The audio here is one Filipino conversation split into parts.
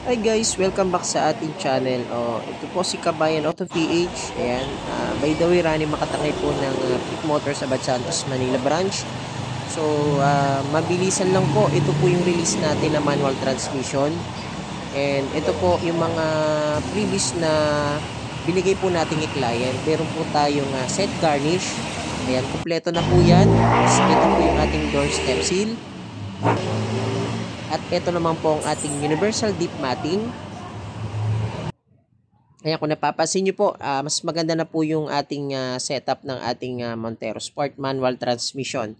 Hi guys, welcome back sa ating channel. Ito po si Kabayan Auto PH. Ayan, by the way, Rani makatangay po ng Pick Motor sa Bad Santos, Manila branch. So, mabilisan lang po. Ito po yung release natin na manual transmission. And ito po yung mga previous na binigay po nating i-client. Meron po tayong set garnish. Ayan, kumpleto na po yan. Ito po yung ating door step seal. At ito naman po ang ating universal deep matting. Ayan, kung napapansin nyo po, mas maganda na po yung ating setup ng ating Montero Sport manual transmission.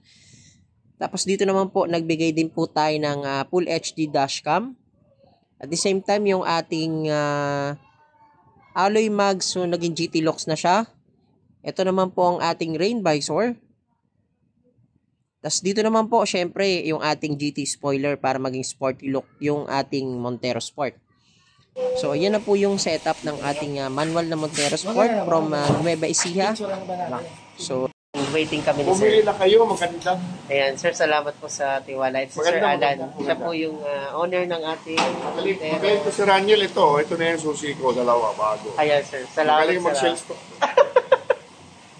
Tapos dito naman po, nagbigay din po tayo ng full HD dashcam. At the same time, yung ating alloy mags, so naging GT locks na siya. Ito naman po ang ating rain visor. Tapos dito naman po, syempre, yung ating GT spoiler para maging sporty look yung ating Montero Sport. So, ayan na po yung setup ng ating manual na Montero Sport from Nueva Ecija. So, waiting kami ni Sir. Bumili na kayo, maganda. Ayan, Sir, salamat po sa tiwala. At si Sir Alan, siya po yung owner ng ating Montero. Magaling ko si Raniel ito na yung susi ko, dalawa, bago. Ayan, Sir, salamat. Magaling mag-sales to.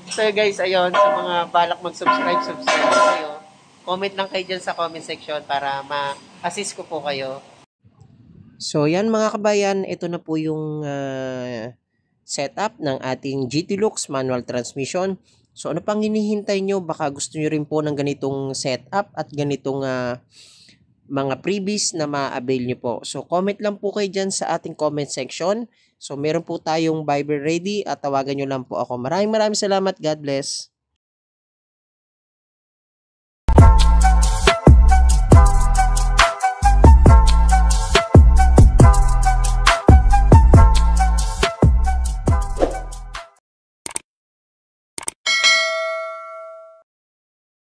So guys, ayun, sa mga balak mag-subscribe kayo. Comment lang kayo dyan sa comment section para ma-assist ko po kayo. So yan mga kabayan, ito na po yung setup ng ating GT Lux manual transmission. So ano pang hinihintay nyo? Baka gusto nyo rin po ng ganitong setup at ganitong mga previous na ma-avail nyo po. So comment lang po kayo dyan sa ating comment section. So meron po tayong Viber ready at tawagan nyo lang po ako. Maraming salamat. God bless.